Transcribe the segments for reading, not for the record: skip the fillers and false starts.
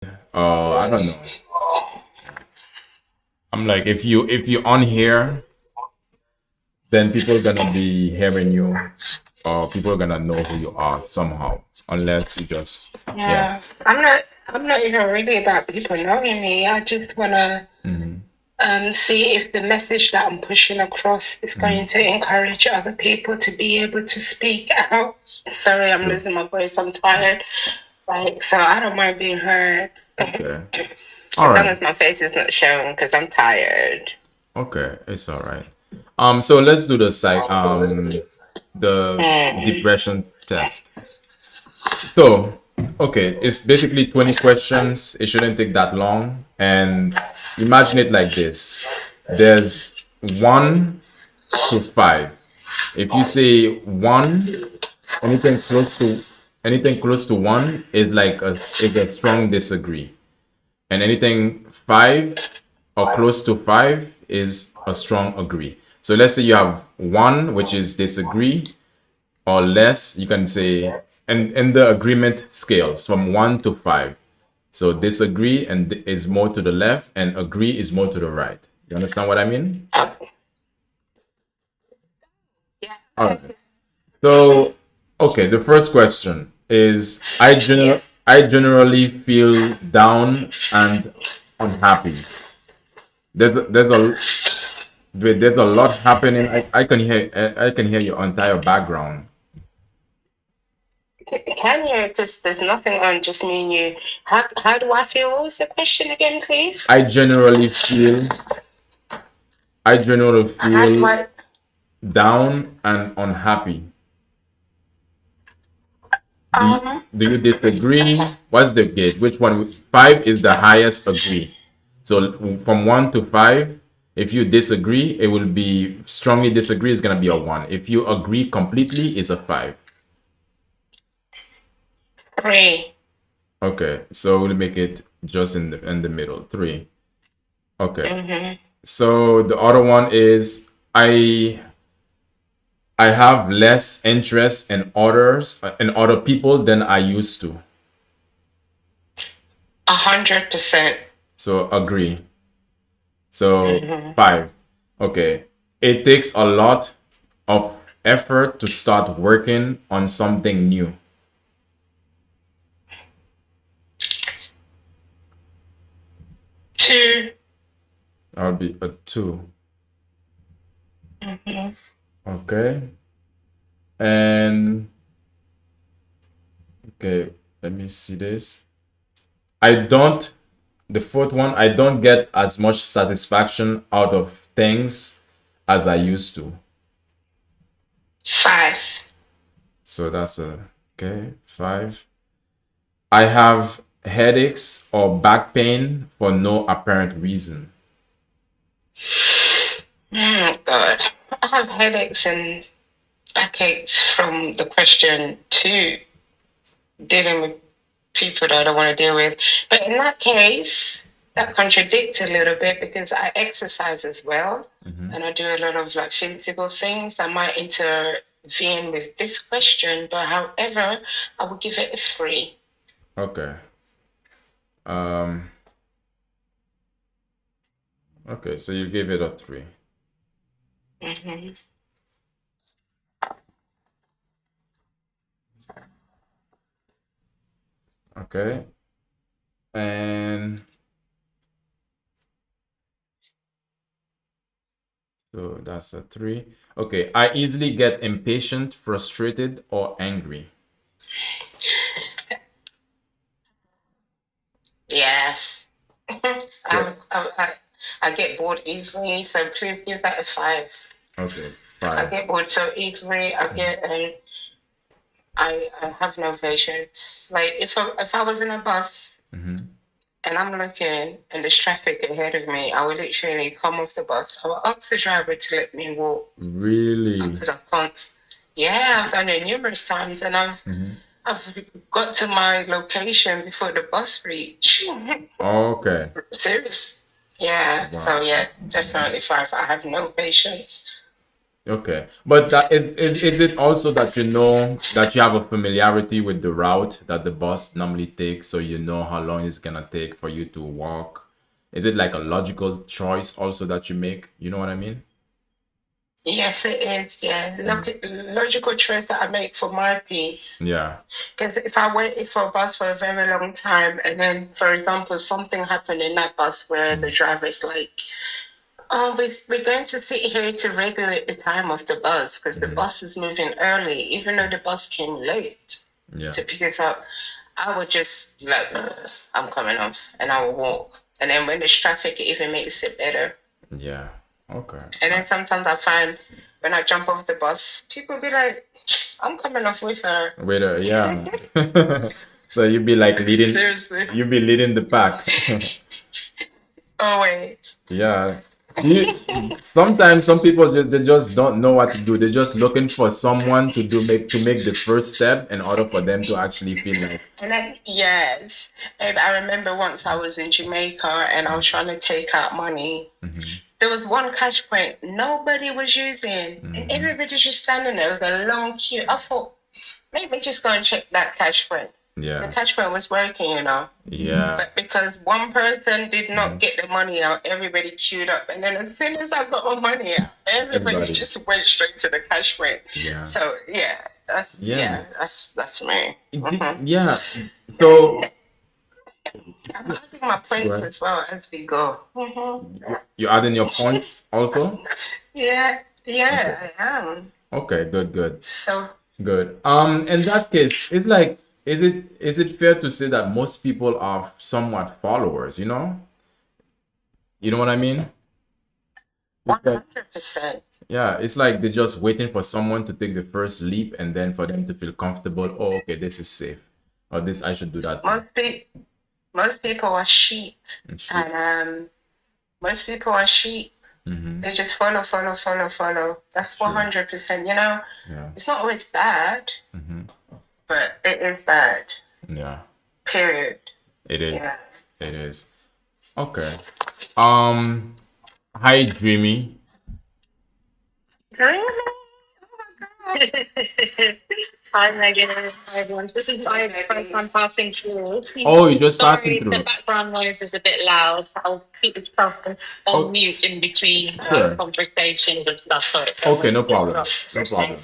I don't know. I'm like, if you on here, then people gonna be hearing you, or people gonna know who you are somehow, unless you just yeah. Yeah, I'm not even really about people knowing me. I just wanna Mm-hmm. see if the message that I'm pushing across is Mm-hmm. going to encourage other people to be able to speak out. Sorry, I'm Sure. losing my voice. I'm tired. Like, so I don't mind being heard. Okay. All As long right. as my face is not shown, because I'm tired. Okay. It's all right. So let's do the Mm. depression test. So, okay, it's basically 20 questions. It shouldn't take that long. And imagine it like this. There's 1 to 5. If you say 1, anything close to anything close to 1 is a strong disagree. And anything 5 or close to 5 is a strong agree. So let's say you have 1, which is disagree, or less, you can say, and in the agreement scales from 1 to 5. So disagree and is more to the left, and agree is more to the right. You understand what I mean? Oh, yeah. All right. So, okay, the first question is I generally feel down and unhappy. There's a lot happening. I can hear your entire background. Can you? Because there's nothing on, just me and you. How do I feel? What was the question again, please? I generally feel I generally How do feel I? down and unhappy. Um. Do you disagree? Okay. What's the gauge? Which one? 5 is the highest agree. So from 1 to 5, if you disagree, it will be strongly disagree is gonna be a 1. If you agree completely, it's a 5. 3. Okay, so we'll make it just in the middle. 3. Okay. Mm-hmm. So the other one is I have less interest in other people than I used to. 100%. So agree. So Mm-hmm. 5. Okay. It takes a lot of effort to start working on something new. 2. I'll be a 2. Mm-hmm. Okay. And okay, let me see this. I don't the fourth one, I don't get as much satisfaction out of things as I used to. 5. So that's a okay, 5. I have headaches or back pain for no apparent reason. God. I have headaches and backaches from the question 2, dealing with people that I don't want to deal with. But in that case, that contradicts a little bit because I exercise as well, Mhm. and I do a lot of like physical things that might intervene with this question. But however, I would give it a 3. Okay. Um, okay, so you gave it a 3. Mm-hmm. Okay. And so that's a 3. Okay, I easily get impatient, frustrated, or angry. Yes. So, I get bored easily, so please give that a 5. okay, I 5. get bored so easily. I have no patience. Like if I was in a bus Mm-hmm. and I'm looking and there's traffic ahead of me, I will literally come off the bus. I will ask the driver to let me walk Really? because I can't. Yeah, I've done it numerous times, and I've Mm-hmm. I've got to my location before the bus reach. Okay. Serious. Yeah. Wow. Oh yeah, definitely 5. I have no patience. Okay, but that is it also that you know that you have a familiarity with the route that the bus normally takes, so you know how long it's gonna take for you to walk? Is it like a logical choice also that you make? You know what I mean? Yes, it is. Yeah, look, Mm. logical choice that I make for my piece. Yeah. Because if I waited for a bus for a very long time, and then, for example, something happened in that bus where the Mm. driver is like, "Oh, we're going to sit here to regulate the time of the bus because the Mhm. bus is moving early, even though the bus came late Yeah. to pick us up." I would just like, "Ugh, I'm coming off," and I will walk. And then when there's traffic, it even makes it better. Yeah. Okay. And then sometimes I find when I jump off the bus, people be like, "I'm coming off with her." Wait, yeah. So you be like leading, Seriously. you be leading the pack. Oh wait. Yeah. Sometimes some people just they just don't know what to do. They're just looking for someone to make the first step in order for them to actually feel like And then yes, I remember once I was in Jamaica and I was trying to take out money. Mhm. There was one cash point nobody was using, and Mhm. everybody's just standing there. It was a long queue. I thought, maybe just go and check that cash point. The Yeah. cash point was working, you know. Yeah. But because one person did not Mhm. get the money out, everybody queued up. And then as soon as I got my money out, everybody Everybody. just went straight to the cash point. Yeah. So yeah, Yeah. that's me. Mm-hmm. Yeah. So I'm adding my go points ahead. as well as we go. Mm-hmm. You add in your points also? Yeah, Okay. yeah, I am. Okay, good, good. So Good. In that case, it's like, is it fair to say that most people are somewhat followers, you know? You know what I mean? It's like, 100%. yeah, it's like they're just waiting for someone to take the first leap and then for them to feel comfortable. Oh, okay, this is safe. Or this, I should do that thing. Most people, most people are sheep, And shit. and most people are sheep. Mm-hmm. They just follow, follow, follow, follow. That's True. 100%. You know, Yeah. it's not always bad, Mm-hmm. but it is bad. Yeah. Period. It is. Yeah. It is. Okay. Um, Hi, Dreamy. Really? Oh my god. Hi Megan, hi everyone. This is my first time passing through. Oh, you're just passing Sorry, the through. background noise is a bit loud. I'll keep it on Oh, mute in between sure. conversations and stuff, so it Okay, doesn't no problem. disrupt No your saying.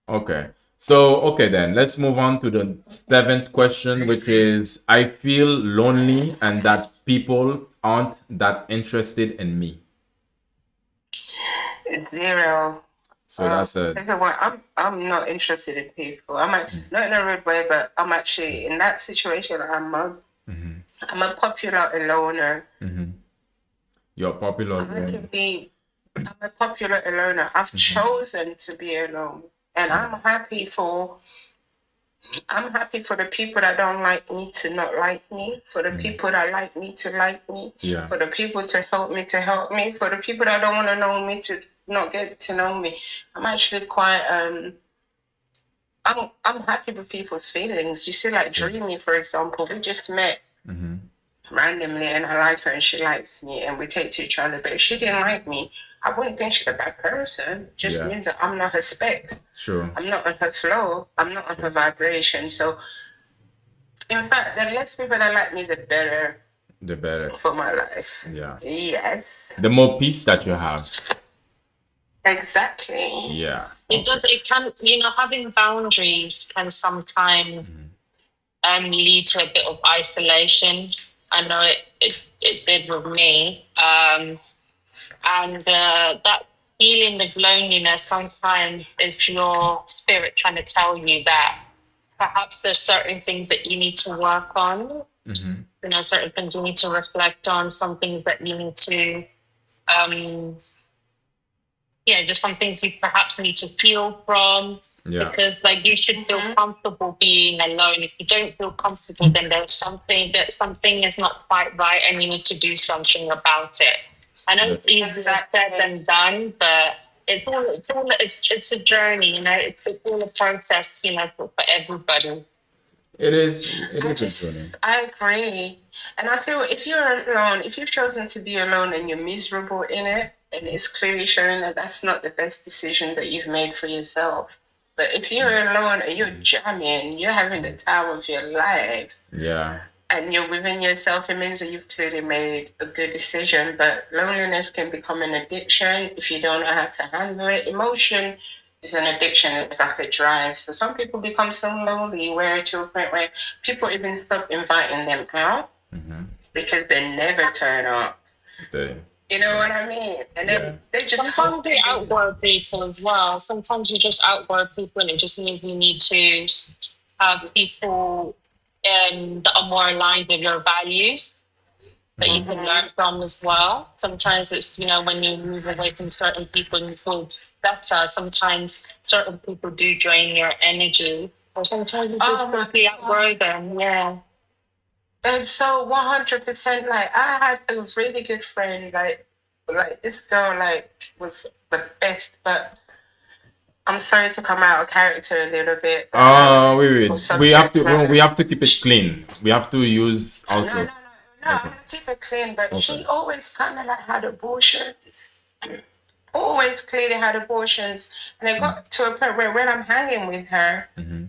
problem. Okay. So, okay then, let's move on to the seventh question, which is I feel lonely and that people aren't that interested in me. Zero. So that's a Everyone, I'm not interested in people. Not in a rude way, but I'm actually in that situation. mhm, I'm a popular loner. mhm. You're popular I can alone. be. I'm a popular loner. I've Mhm, chosen to be alone, and yeah. I'm happy for the people that don't like me to not like me, for the Mhm, people that like me to like me, yeah. for the people to help me, for the people that don't want to know me to not get to know me. I'm actually quite I'm happy with people's feelings. You see, like Good. Dreamy, for example, we just met Mhm, randomly and I like her and she likes me and we take to each other. But if she didn't like me, I wouldn't think she's a bad person. Just yeah. means that I'm not her spec. Sure. I'm not on her flow. I'm not on her vibration. So in fact, the less people that like me, the better The better. for my life. Yeah. Yes. The more peace that you have. Exactly. Yeah. It Okay. does, it can, having boundaries can sometimes lead to a bit of isolation. I know it did with me. And that feeling of loneliness sometimes is your spirit trying to tell you that perhaps there's certain things that you need to work on, Mhm, certain things you need to reflect on, some things that you need to, um, there's some things you perhaps need to heal from. yeah. Because like you should feel comfortable being alone. If you don't feel comfortable, then there's something is not quite right, and you need to do something about it. I know it's Yes. easier said Exactly. than done, but it's a journey. It's all a process. For everybody. It is a journey. I agree. And I feel if you're alone, if you've chosen to be alone and you're miserable in it, and it's clearly showing that that's not the best decision that you've made for yourself. But if you're alone and you're jamming, you're having the time of your life, Yeah. and you're within yourself, it means that you've clearly made a good decision. But loneliness can become an addiction if you don't know how to handle it. Emotion is an addiction, it's like a drive. So some people become so lonely where to a point where people even stop inviting them out because they never turn up. They, You know what I mean? And then they just Sometimes you outgrow people as well. Sometimes you just outgrow people, and it just means you need to have people that are more aligned with your values that you can learn from as well. Sometimes it's, when you move away from certain people and you feel better, sometimes certain people do drain your energy, or sometimes you just simply outgrow them. Yeah. And so 100%, like I had a really good friend, like this girl, like was the best, but I'm sorry to come out of character a little bit. wait. or We have to subject we have to keep it clean. We have to use No, also. I'm gonna keep it clean, but she always kind of like had abortions. Always clearly had abortions, and it got to a point where when I'm hanging with her,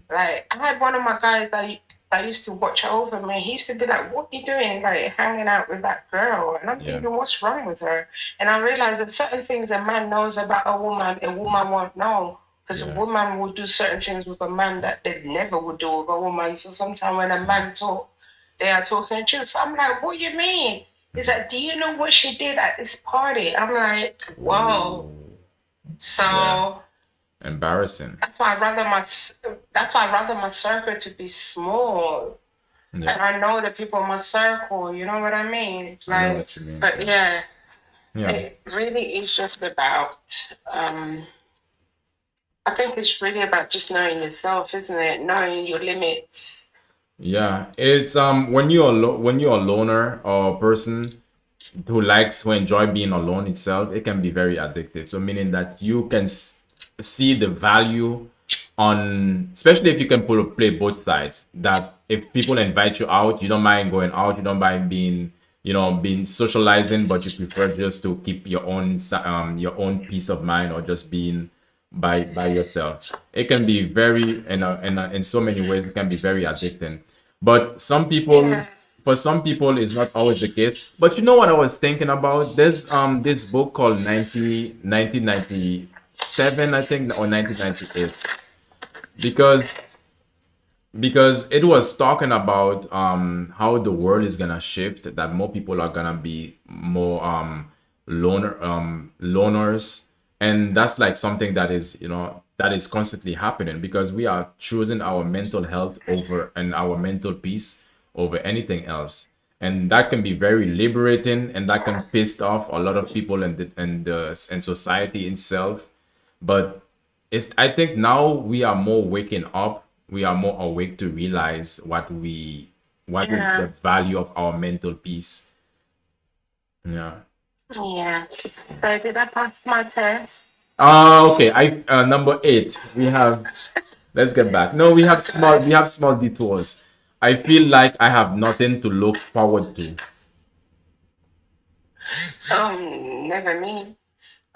like I had one of my guys that used to watch over me. He used to be like, "What you doing? Like hanging out with that girl?" And I'm thinking, "What's wrong with her?" And I realized that certain things a man knows about a woman won't know. Because a woman will do certain things with a man that they never would do with a woman. So sometimes when a man talk, they are talking the truth. I'm like, what do you mean? He's like, do you know what she did at this party? I'm like, whoa. So Embarrassing. that's why I rather my circle to be small. Yeah. And I know the people in my circle, you know what I mean? Like, I know what you mean. But Yeah. it really is just about I think it's really about just knowing yourself, isn't it? Knowing your limits. Yeah, it's when when you're a loner or a person who enjoy being alone itself, it can be very addictive. So meaning that you can see the value on, especially if you can play both sides. That if people invite you out, you don't mind going out, you don't mind being being socializing, but you prefer just to keep your own peace of mind, or just being by yourself. It can be very in so many ways it can be very addicting. But some people, for some people, it's not always the case. But you know what I was thinking about? There's this book called 1997, I think, or 1998, because it was talking about how the world is gonna shift, that more people are gonna be more loners, and that's like something that is that is constantly happening, because we are choosing our mental health over and our mental peace over anything else, and that can be very liberating, and that can piss off a lot of people and society itself. But I think now we are more waking up, we are more awake to realize what is the value of our mental peace. Yeah. Yeah. So did I pass my test? Okay. Number 8. We have. Let's get back. No, we have small detours. I feel like I have nothing to look forward to. Never me.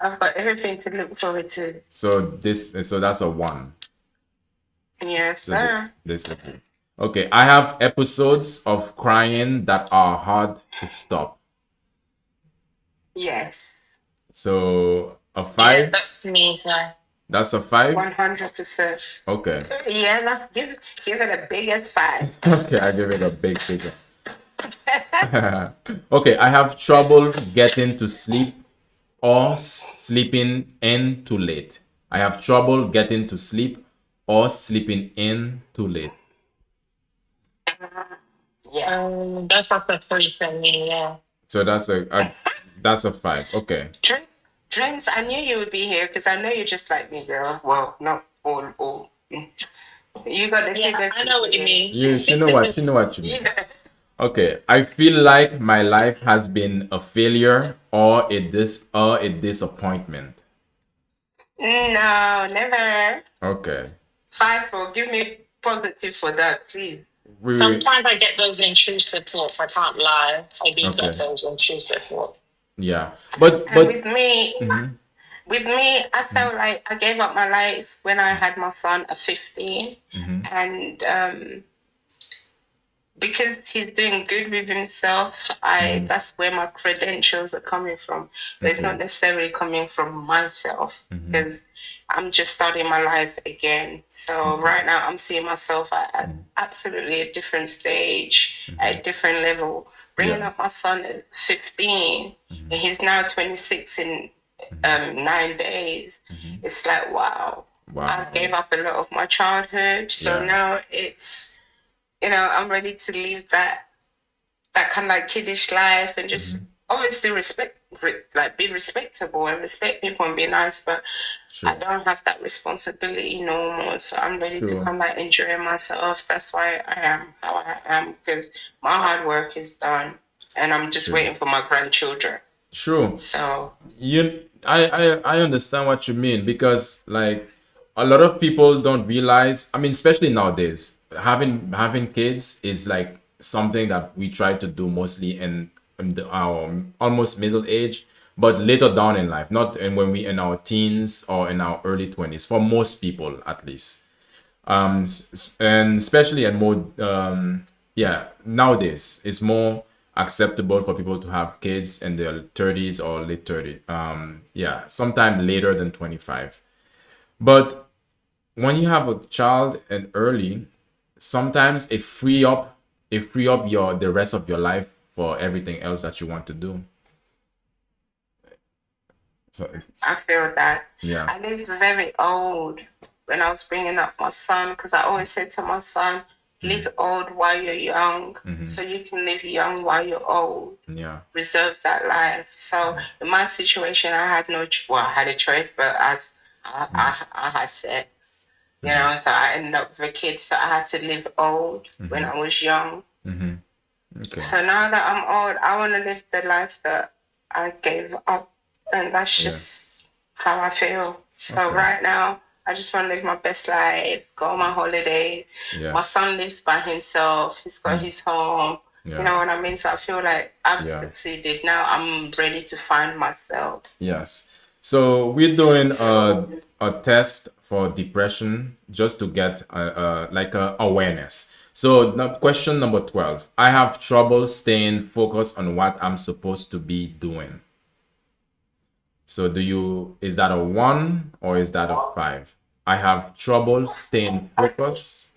I've got everything to look forward to. So that's a 1. Yes, So sir. this okay. I have episodes of crying that are hard to stop. Yes. So a Yeah, 5. that's me, sir. That's a 5. 100%. Okay. Yeah, let's give it a biggest 5. Okay, I give it a big figure. Okay, I have trouble getting to sleep or sleeping in too late. I have trouble getting to sleep or sleeping in too late. Yeah. That's like a 3 for me. Yeah. So that's a 5. Okay. Dreams, I knew you would be here because I know you're just like me, girl. Well, not all. You got the Yeah, biggest I know what you mean. She know what you mean. Yeah. Okay, I feel like my life has been a failure or a disappointment. No, never. Okay. 5 for give me positive for that, please. Sometimes I get those intrusive thoughts. I can't lie. I do Okay. get those intrusive thoughts. Yeah. And But with me, I felt like I gave up my life when I had my son at 15, and because he's doing good with himself, I that's where my credentials are coming from. But it's not okay. necessarily coming from myself because I'm just starting my life again. So right now I'm seeing myself at absolutely a different stage, at a different level. Bringing Yeah. up my son at 15, and he's now 26 in 9 days. It's like wow. I gave Wow. up a lot of my childhood, so Yeah. now I'm ready to leave that kind of like kiddish life and just obviously like be respectable and respect people and be nice, but I Sure. don't have that responsibility no more. So I'm ready to Sure. come like enjoy myself. That's why I am how I am because my hard work is done and I'm just Sure. waiting for my grandchildren. Sure. So I understand what you mean because like a lot of people don't realize, I mean, especially nowadays, having kids is like something that we try to do mostly in our almost middle age, but later down in life, not and when we in our teens or in our early 20s, for most people at least. And especially and more yeah, nowadays it's more acceptable for people to have kids in their 30s or late 30s, yeah, sometime later than 25. But when you have a child and early, sometimes it free up your the rest of your life for everything else that you want to do. So I feel that. yeah. I lived very old when I was bringing up my son because I always said to my son, live old while you're young so you can live young while you're old. Yeah. Reserve that life. So in my situation, I had no, well, I had a choice, but as I had sex, so I ended up with a kid. So I had to live old when I was young. Okay. So now that I'm old, I want to live the life that I gave up, and that's Yeah. just how I feel. So Okay. right now, I just want to live my best life, go on my holidays. My Yes. son lives by himself; he's got his home. You know Yeah. what I mean? So I feel like I've Yeah. succeeded. Now I'm ready to find myself. Yes. So we're doing a test for depression just to get like a awareness. So question number 12. I have trouble staying focused on what I'm supposed to be doing. So is that a 1 or is that a 5? I have trouble staying focused.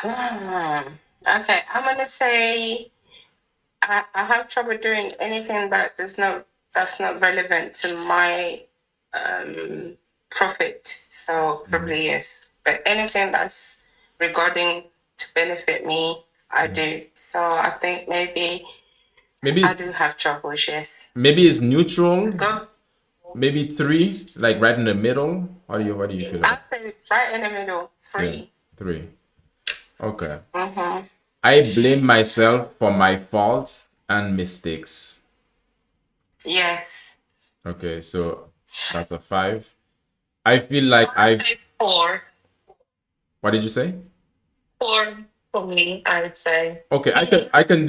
Okay, I'm gonna say I have trouble doing anything that's not relevant to my profit. So probably yes. But anything that's regarding to benefit me, I do. So I think Maybe I it's do have troubles, yes. maybe it's neutral. Go. Maybe 3, like right in the middle. How do you feel I'll about say right in the middle, it? Yeah, 3. 3. Okay. Mm-hmm. I blame myself for my faults and mistakes. Yes. Okay, so that's a 5. I feel like I'd I've. say four. What did you say? Four for me, I would say. Okay, I can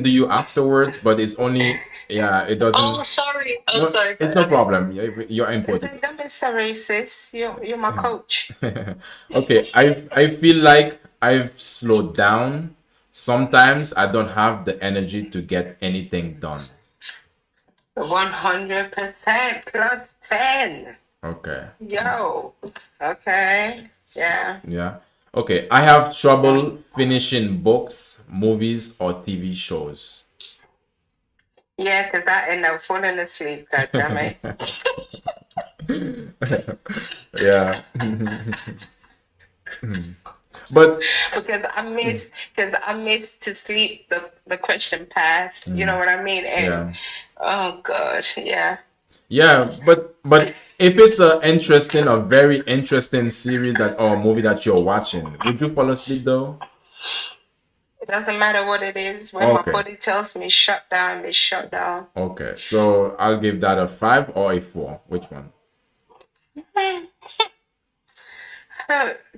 do you afterwards, but it's only, yeah, it Oh, doesn't. sorry. Oh, No, sorry. it's no problem. You're important. Don't be so racist. You're my coach. Okay, I feel like I've slowed down. Sometimes I don't have the energy to get anything done. 100% plus 10. Okay. Yo. Okay. Yeah. Yeah. Okay. I have trouble finishing books, movies, or TV shows. Yeah, because I end up falling asleep. God damn it. Yeah. But Because I missed to sleep the question passed. You know what I mean? And yeah. oh god, yeah. Yeah, but if it's a very interesting series that or movie that you're watching, would you fall asleep though? It doesn't matter what it is. When my Okay. body tells me shut down, it's shut down. Okay. So I'll give that a 5 or a 4. Which one?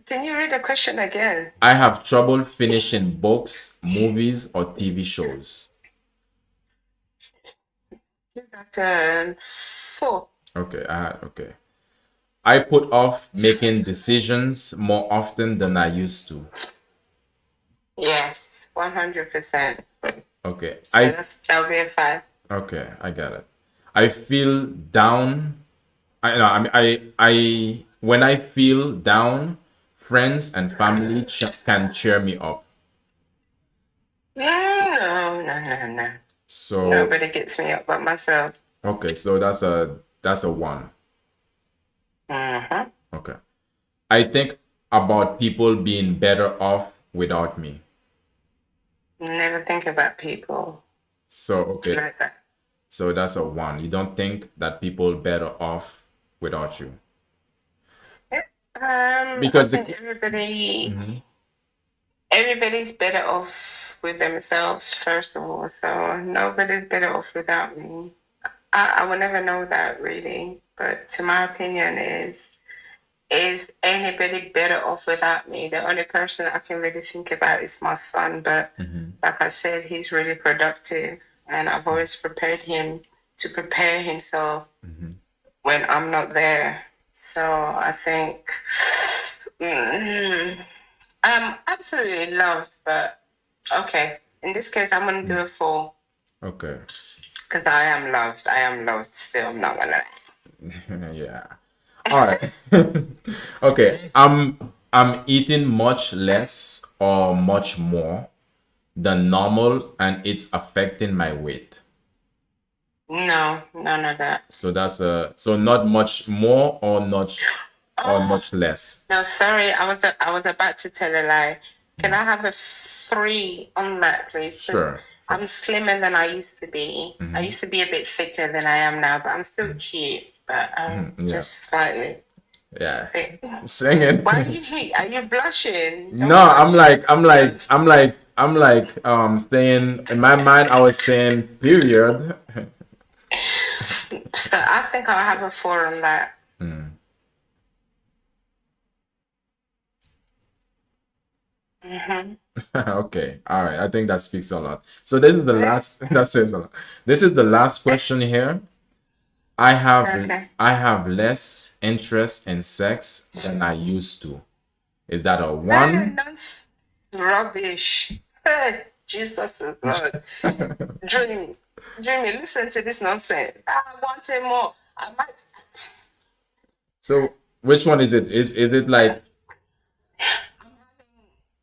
Can you read the question again? I have trouble finishing books, movies, or TV shows. Give that a 4. Okay, okay. I put off making decisions more often than I used to. Yes, 100%. Okay. So that'll be a 5. Okay, I get it. I feel down. I know. I when I feel down, friends and family can cheer me up. No, no, no, no. So Nobody gets me up but myself. okay, so that's a 1. Mm-hmm. Okay. I think about people being better off without me. Never think about people So okay, like that. so that's a 1. You don't think that people better off without you I because think the everybody's better off with themselves first of all. So nobody's better off without me. I will never know that really, but to my opinion is anybody better off without me? The only person I can really think about is my son, but like I said, he's really productive, and I've always prepared him to prepare himself when I'm not there. So I think I'm absolutely loved, but okay. In this case, I'm gonna do a 4 okay. because I am loved. I am loved still. I'm not gonna lie. Yeah. All right. Okay. I'm eating much less or much more than normal and it's affecting my weight. No, none of that. So that's so not much more or not or much less. No, sorry, I was about to tell a lie. Can I have a 3 on that, please? 'Cause Sure. I'm slimmer than I used to be. I used to be a bit thicker than I am now, but I'm still cute. But Yeah. just slightly Yeah. thick. Sing it. Why are you blushing? Don't No, I'm blush. like saying in my mind I was saying period. So I think I'll have a 4 on that. Okay. All right. I think that speaks a lot. So this is the last that says a lot. This is the last question here. Okay. I have less interest in sex than I used to. Is that a 1? Nonsense. Rubbish. Hey, Jesus is Lord. Dreamy, listen to this nonsense. I want it more. I might. So which one is it? Is it like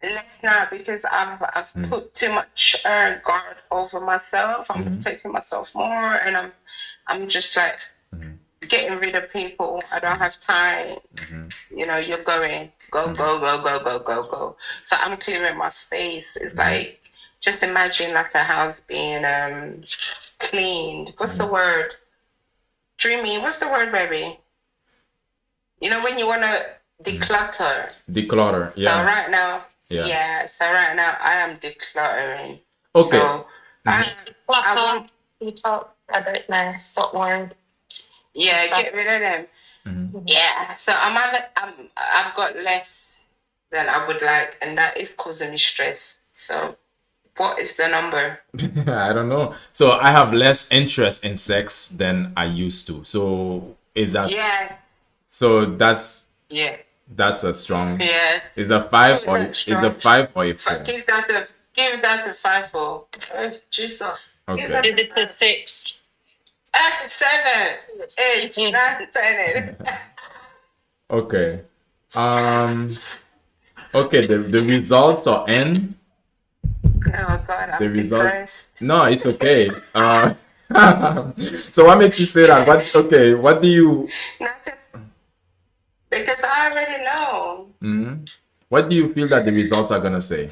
Less now because I've put too much guard over myself. I'm protecting myself more, and I'm just like getting rid of people. I don't have time. You know, you're going go. So I'm clearing my space. It's like just imagine like a house being cleaned. What's the word? Dreamy. What's the word, baby? You know when you wanna declutter. declutter? So Yeah. right now, Yeah. So right now I am decluttering. Okay. So I Clutter, want, detox, I don't know what word. get rid of them. Yeah. So I've got less than I would like, and that is causing me stress. So what is the number? I don't know. So I have less interest in sex than I used to. So is that Yeah. so Yeah. that's a strong Yes. is a 5 Give or that is a strong. 5 or a 4? Give that a 5 for. Oh, Jesus. Give Okay. that Did it to 6. 7, 8, 9, 10. Okay. Okay, the results are in. Oh God, The I'm result. depressed. No, it's okay. So what makes you say that? What do you Nothing, because I already know. what do you feel that the results are gonna say?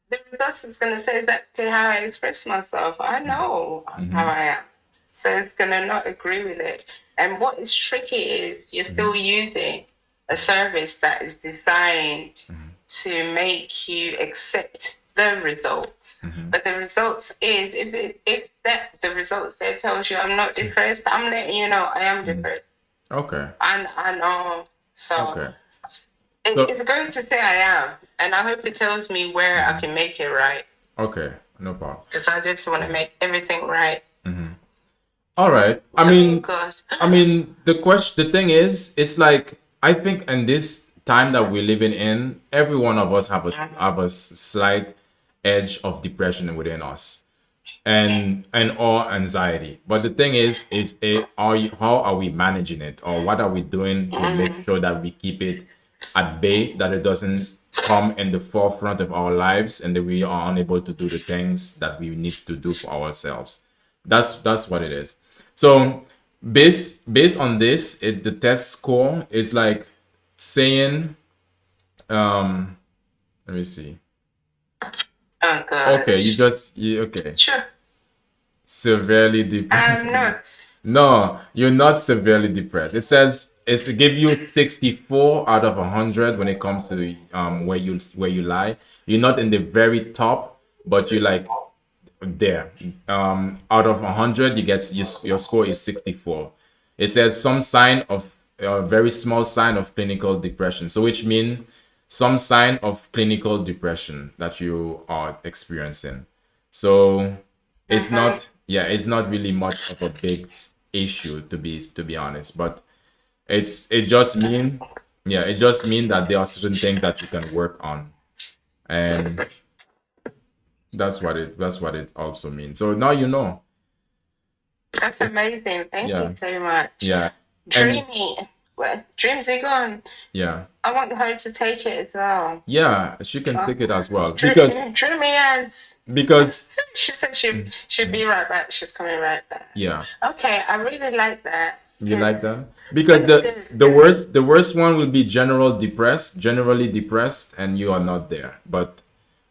The results is gonna say exactly how I express myself. I know how I am, so it's gonna not agree with it. And what is tricky is you're still using a service that is designed to make you accept the results. But the results is the results there tells you I'm not depressed, I'm letting you know I am depressed. Okay. I know. So Okay. So it's going to say I am, and I hope it tells me where I can make it right. okay. no problem. because I just want to make everything right. All right. Oh God. I mean, the thing is, it's like I think in this time that we're living in, every one of us have a slight edge of depression within us, and or anxiety. But the thing is how are we managing it, or what are we doing to make sure that we keep it at bay, that it doesn't come in the forefront of our lives, and that we are unable to do the things that we need to do for ourselves. That's what it is. So based on this, the test score is like saying, let me see. Oh God. Okay, okay. Sure. Severely depressed. I'm not. No, you're not severely depressed. It says it's give you 64 out of 100 when it comes to where you lie. You're not in the very top, but you like there. Out of 100, you get your score is 64. It says some sign of a very small sign of clinical depression. So which means some sign of clinical depression that you are experiencing. So it's not, yeah, it's not really much of a big issue to be honest, but it just mean, yeah, it just mean that there are certain things that you can work on, and that's what it also means. So now you know. That's amazing. Thank Yeah, you so much. yeah, and Dreamy. Well, dreams are gone. yeah, I want her to take it as well. yeah, she can take it as well because Dreamy as. because She said she'd be right back. She's coming right back. yeah. Okay, I really like that. You like that? Because the worst one will be generally depressed, and you are not there. But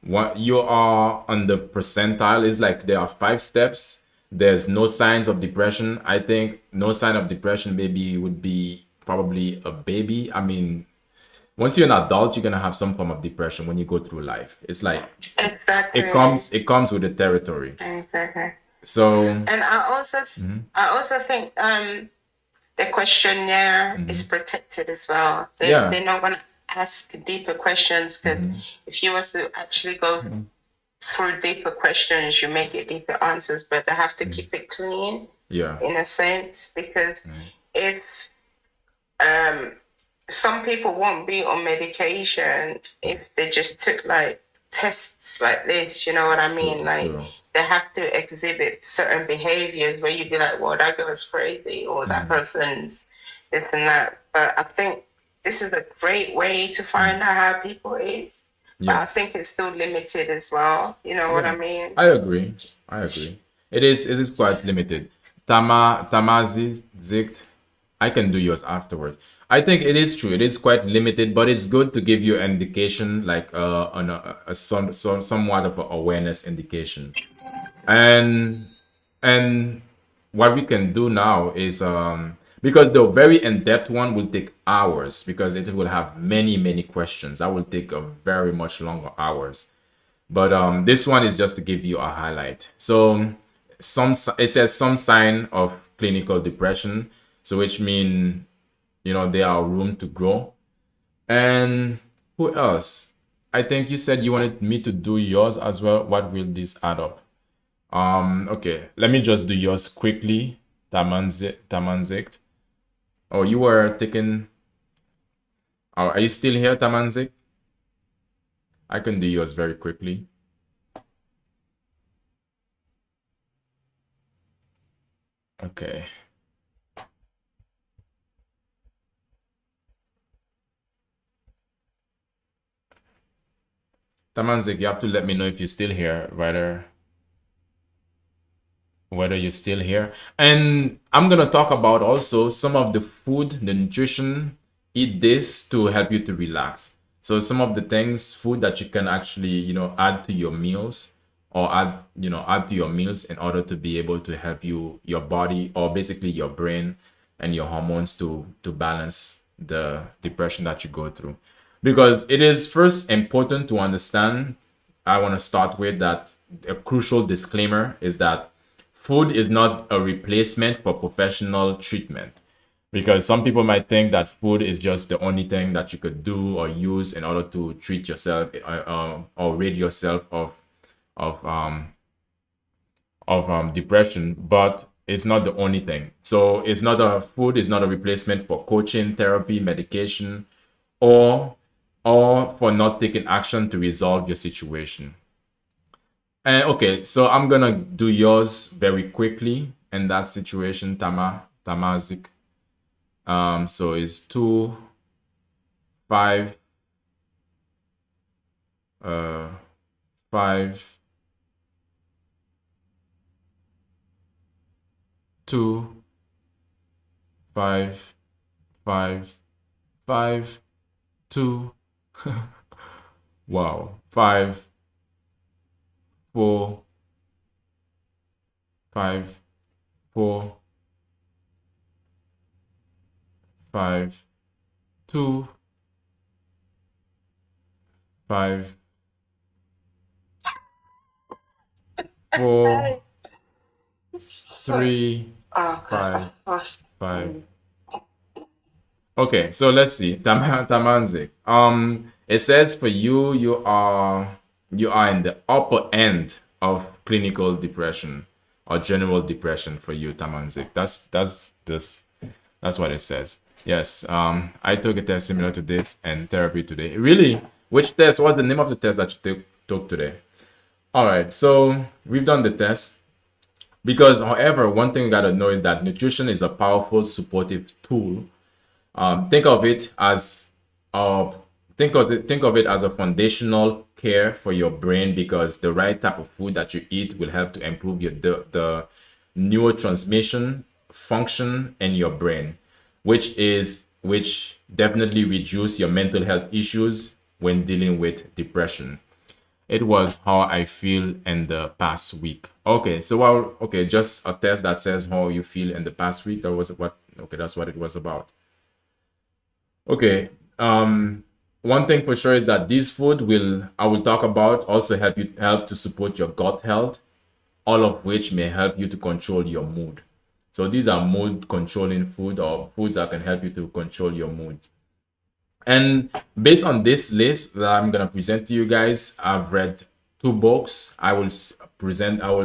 what you are on the percentile is like there are 5 steps. There's no signs of depression. I think no sign of depression maybe would be probably a baby. I mean, once you're an adult, you're gonna have some form of depression when you go through life. It's like Exactly. it comes with the territory. Exactly. So And I also think the questionnaire is protected as well. yeah. They're not gonna ask deeper questions because if you was to actually go through deeper questions, you may get deeper answers, but they have to keep it clean Yeah. in a sense because if some people won't be on medication if they just took like tests like this, you know what I mean? Like True. they have to exhibit certain behaviors where you'd be like, well, that girl's crazy or that person's this and that. But I think this is a great way to find out how people is. But Yeah. I think it's still limited as well. You know what I mean? I agree. I agree. It is quite limited. Tamazi Zicht, I can do yours afterwards. I think it is true. It is quite limited, but it's good to give you an indication, like on somewhat of an awareness indication. And what we can do now is because the very in-depth one will take hours because it will have many questions. That will take a very much longer hours. But this one is just to give you a highlight. So it says some sign of clinical depression, so which mean there are room to grow. And who else? I think you said you wanted me to do yours as well. What will this add up? Okay, let me just do yours quickly. Tamanzik. Oh, you were taking. Oh, are you still here, Tamanzik? I can do yours very quickly. Okay. Tamanzik, you have to let me know if you're still here, whether you're still here. And I'm gonna talk about also some of the food, the nutrition. Eat this to help you to relax. So some of the things, food that you can actually, add to your meals or add to your meals in order to be able to help your body or basically your brain and your hormones to balance the depression that you go through. Because it is first important to understand, I want to start with that a crucial disclaimer is that food is not a replacement for professional treatment. Because some people might think that food is just the only thing that you could do or use in order to treat yourself or rid yourself of of depression, but it's not the only thing. So it's not a food is not a replacement for coaching, therapy, medication, or for not taking action to resolve your situation. And okay, so I'm gonna do yours very quickly in that situation, Tamazik. So it's 2, 5, 5, 2, 5, 5, 5, 2. Wow. 5, 4, 5, 4, 5, 2, 5, 4, 3, 5, 5. Okay, so let's see. Tamanzik. It says for you, you are in the upper end of clinical depression or general depression for you, Tamanzik. That's what it says. Yes. I took a test similar to this and therapy today. Really? Which test? What's the name of the test that you took today? All right. So we've done the test. Because, however, one thing you gotta know is that nutrition is a powerful supportive tool. Think of it as think of it as a foundational care for your brain, because the right type of food that you eat will help to improve the neurotransmission function in your brain, which definitely reduce your mental health issues when dealing with depression. It was how I feel in the past week. Okay, so okay, just a test that says how you feel in the past week. That's what it was about. Okay. One thing for sure is that this food I will talk about also help to support your gut health, all of which may help you to control your mood. So these are mood controlling food, or foods that can help you to control your mood. And based on this list that I'm gonna present to you guys, I've read 2 books. I will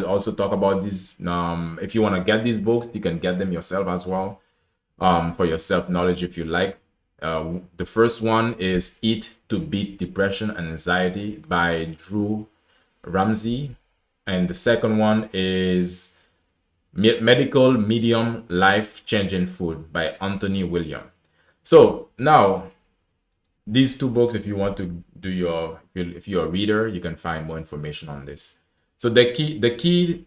also talk about these. If you want to get these books, you can get them yourself as well, for your self knowledge if you like. The first one is Eat to Beat Depression and Anxiety by Drew Ramsey, and the second one is Medical Medium Life Changing Food by Anthony William. So now, these 2 books, if you want to do if you're a reader, you can find more information on this. So the key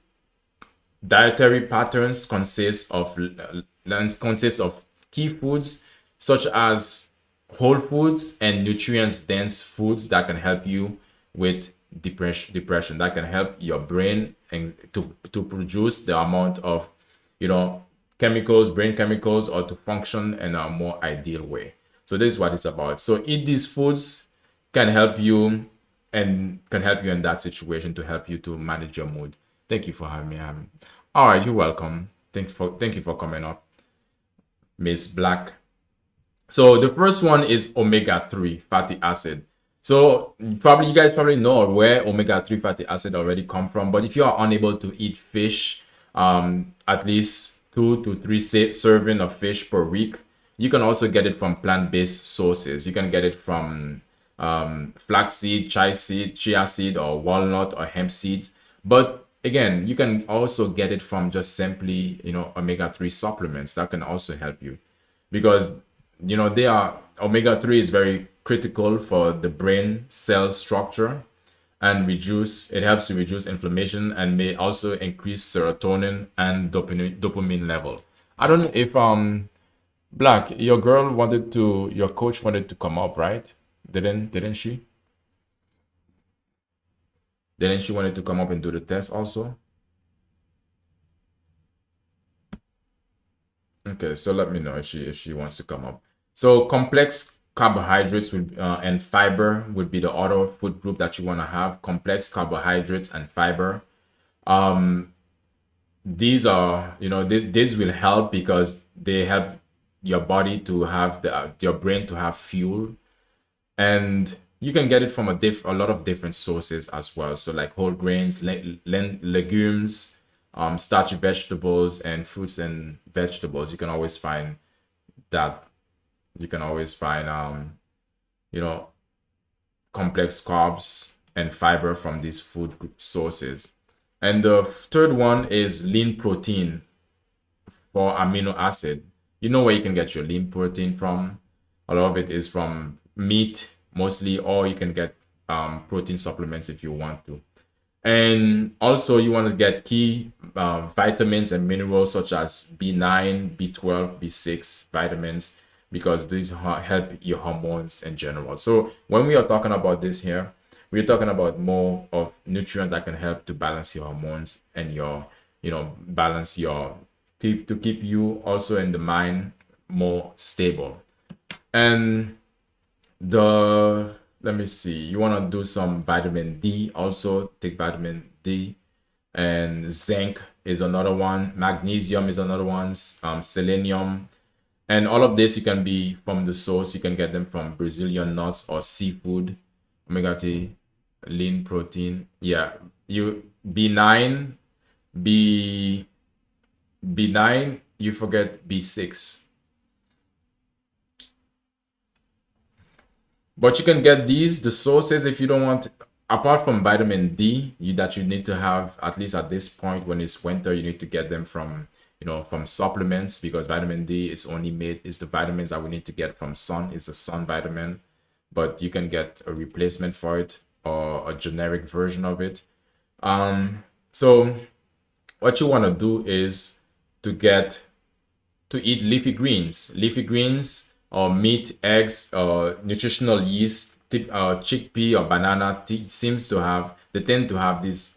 dietary patterns consists of key foods such as whole foods and nutrients dense foods that can help you with depression, that can help your brain and to produce the amount of brain chemicals, or to function in a more ideal way. So this is what it's about. So eat these foods can help you in that situation, to help you to manage your mood. Thank you for having me. All right, you're welcome. Thank you for coming up, Miss Black. So the first one is omega-3 fatty acid. So you guys probably know where omega-3 fatty acid already come from, but if you are unable to eat fish, at least 2 to 3 serving of fish per week, you can also get it from plant-based sources. You can get it from flaxseed, chia seed, or walnut or hemp seeds. But again, you can also get it from just simply, omega-3 supplements that can also help you, because omega-3 is very critical for the brain cell structure, and it helps to reduce inflammation, and may also increase serotonin and dopamine level. I don't know if Black, your coach wanted to come up, right? Didn't she? Didn't she wanted to come up and do the test also? Okay, so let me know if she wants to come up. So complex carbohydrates and fiber would be the other food group that you want to have. Complex carbohydrates and fiber. These are, this will help because they help your body to have your brain to have fuel, and you can get it from a lot of different sources as well. So like whole grains, legumes, starchy vegetables and fruits and vegetables. You can always find that. You can always find you know, complex carbs and fiber from these food sources. And the third one is lean protein for amino acid. You know where you can get your lean protein from. A lot of it is from meat mostly, or you can get protein supplements if you want to. And also you want to get key vitamins and minerals such as B9, B12, B6 vitamins, because these help your hormones in general. So when we are talking about this here, we're talking about more of nutrients that can help to balance your hormones and your, balance your to keep you also in the mind more stable. And the let me see, you want to do some vitamin D, also take vitamin D. And zinc is another one, magnesium is another one, selenium. And all of this you can be from the source. You can get them from Brazilian nuts or seafood. Omega-3, lean protein. Yeah, you B9, B9, you forget B6. But you can get the sources, if you don't want, apart from vitamin D, that you need to have, at least at this point when it's winter, you need to get them from, from supplements, because vitamin D is the vitamins that we need to get from sun. It's a sun vitamin, but you can get a replacement for it or a generic version of it. So what you want to do is to eat leafy greens, or meat, eggs, nutritional yeast, chickpea or banana they tend to have these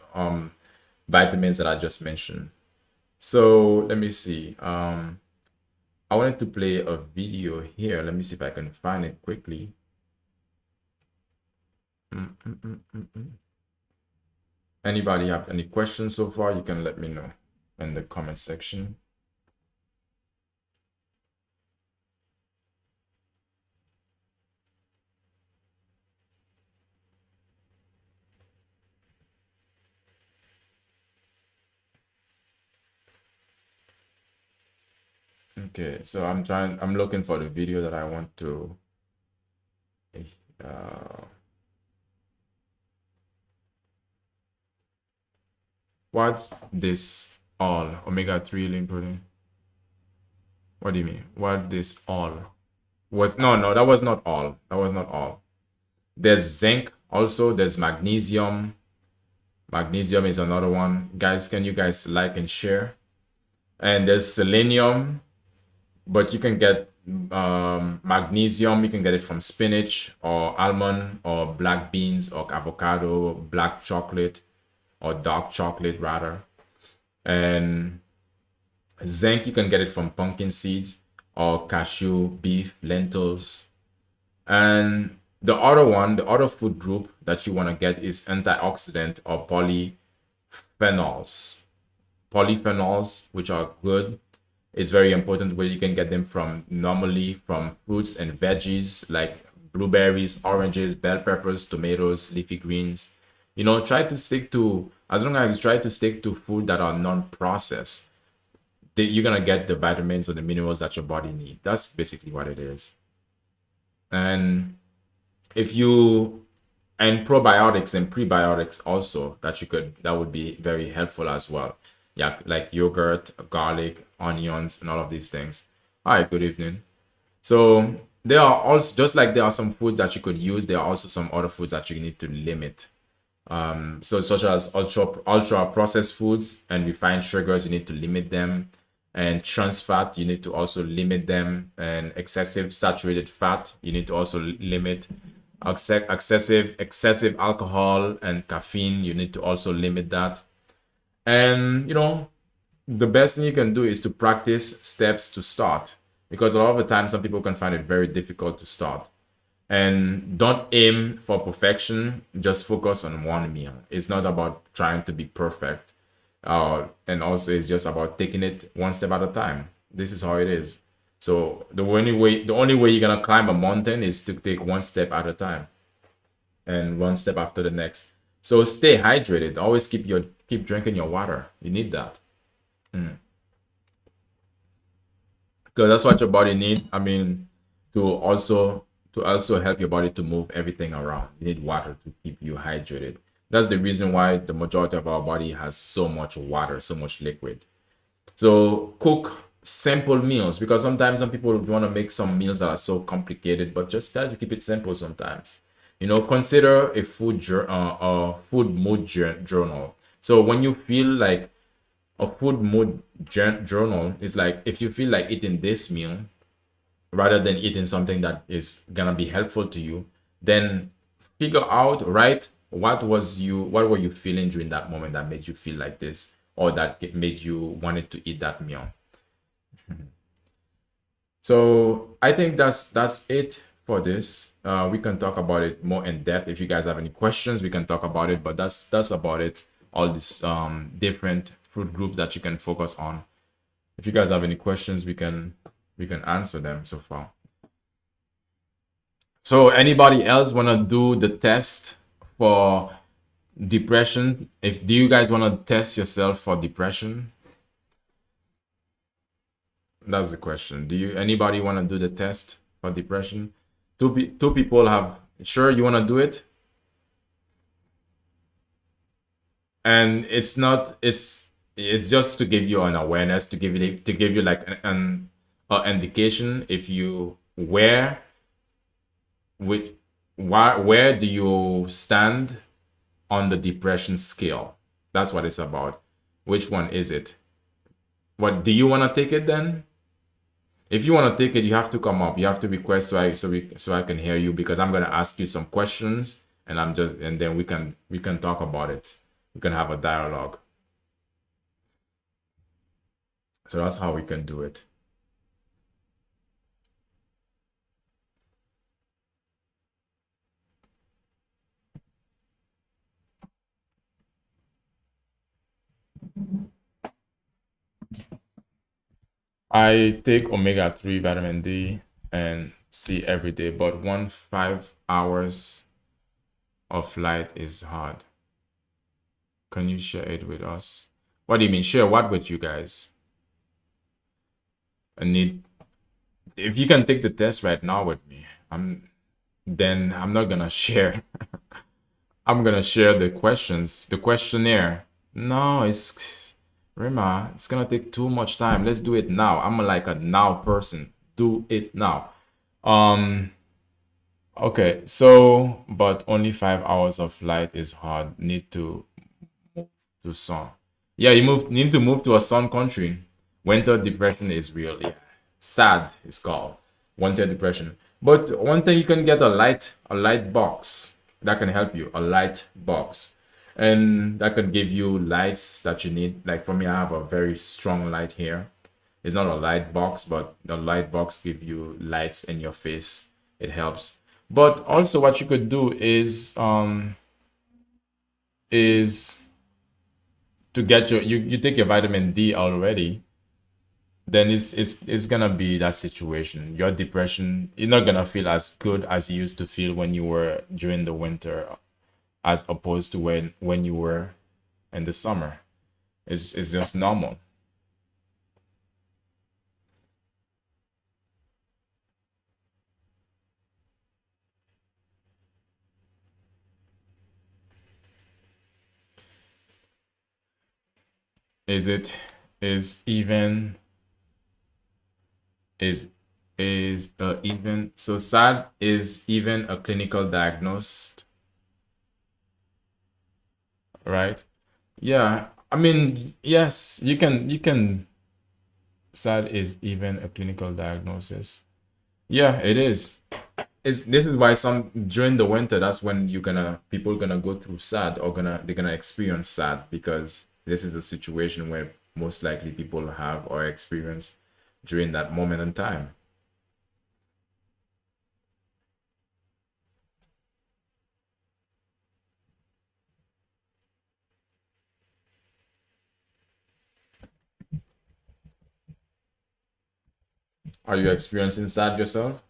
vitamins that I just mentioned. So let me see. I wanted to play a video here. Let me see if I can find it quickly. Anybody have any questions so far? You can let me know in the comment section. Okay, so I'm looking for the video that I want to what's this all? Omega-3 lean protein. What do you mean? What this all? No, that was not all. That was not all. There's zinc also, there's magnesium. Magnesium is another one. Guys, can you guys like and share? And there's selenium, but you can get magnesium, you can get it from spinach or almond or black beans or avocado, black chocolate or dark chocolate rather. And zinc, you can get it from pumpkin seeds or cashew, beef, lentils. And the other food group that you want to get is antioxidant or polyphenols. Polyphenols, which are good. It's very important where you can get them from normally from fruits and veggies like blueberries, oranges, bell peppers, tomatoes, leafy greens. Try to stick to, as long as you try to stick to food that are non-processed, you're going to get the vitamins or the minerals that your body needs. That's basically what it is. And and probiotics and prebiotics also that would be very helpful as well. Yeah, like yogurt, garlic, onions, and all of these things. All right, good evening. So there are also, just like there are some foods that you could use, there are also some other foods that you need to limit. So such as ultra processed foods and refined sugars, you need to limit them. And trans fat, you need to also limit them. And excessive saturated fat, you need to also limit. Excessive alcohol and caffeine, you need to also limit that. And the best thing you can do is to practice steps to start, because a lot of the time some people can find it very difficult to start. And don't aim for perfection, just focus on one meal. It's not about trying to be perfect, and also it's just about taking it one step at a time. This is how it is. So the only way you're gonna climb a mountain is to take one step at a time and one step after the next. So stay hydrated. Always keep drinking your water. You need that. because that's what your body need. I mean, to also help your body to move everything around. You need water to keep you hydrated. That's the reason why the majority of our body has so much water, so much liquid. So cook simple meals because sometimes some people want to make some meals that are so complicated, but just try to keep it simple sometimes. Consider a food mood journal. So when you feel like a food mood journal is like if you feel like eating this meal rather than eating something that is gonna be helpful to you, then figure out right what were you feeling during that moment that made you feel like this or that it made you wanted to eat that meal. So I think that's it for this. We can talk about it more in depth. If you guys have any questions, we can talk about it. But that's about it. All these different food groups that you can focus on. If you guys have any questions, we can answer them so far. So anybody else wanna do the test for depression? If do you guys wanna test yourself for depression? That's the question. Do you anybody wanna do the test for depression? Two people have sure you wanna do it? And it's just to give you an awareness, to give you like an indication if you which where do you stand on the depression scale. That's what it's about. Which one is it? What do you want to take it then? If you want to take it, you have to come up. You have to request so I can hear you because I'm gonna ask you some questions and then we can talk about it. We can have a dialogue. So that's how we can do it. I take omega-3 vitamin D and C every day, but 5 hours of light is hard. Can you share it with us? What do you mean? Share what with you guys? I need if you can take the test right now with me, then I'm not gonna share. I'm gonna share the questions, the questionnaire. No, it's Rima, it's gonna take too much time. Let's do it now. I'm like a now person. Do it now. Um, okay, so but only 5 hours of light is hard. Need to move to sun. Yeah, need to move to a sun country. Winter depression is real. Yeah. Sad it's called. Winter depression. But one thing you can get a light box that can help you. A light box. And that can give you lights that you need. Like for me, I have a very strong light here. It's not a light box, but the light box give you lights in your face. It helps. But also what you could do is to get you take your vitamin D already, then it's gonna be that situation. Your depression, you're not gonna feel as good as you used to feel when you were during the winter, as opposed to when you were in the summer. It's just normal. Is it is even is is even so sad is even a clinical diagnosed, right? Yeah, I mean, yes, you can sad is even a clinical diagnosis. Yeah, it is. This is why some during the winter, that's when people gonna go through sad or they're gonna experience sad because this is a situation where most likely people have or experience during that moment in time. Are you experiencing sad yourself?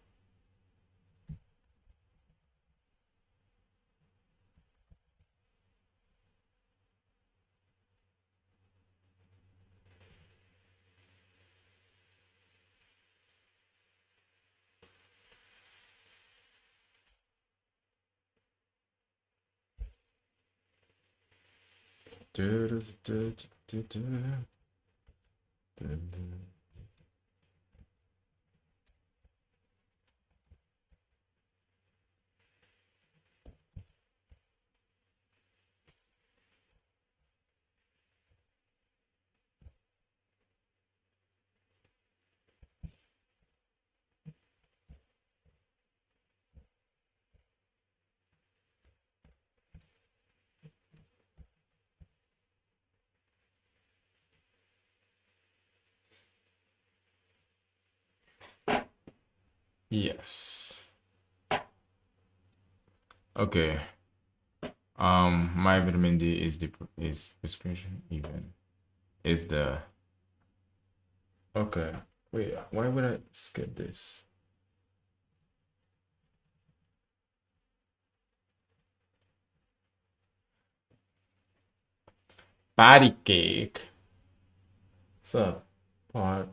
Yes. Okay. My vitamin D is prescription even is the okay. Wait, why would I skip this? Patty cake. What's up? Patty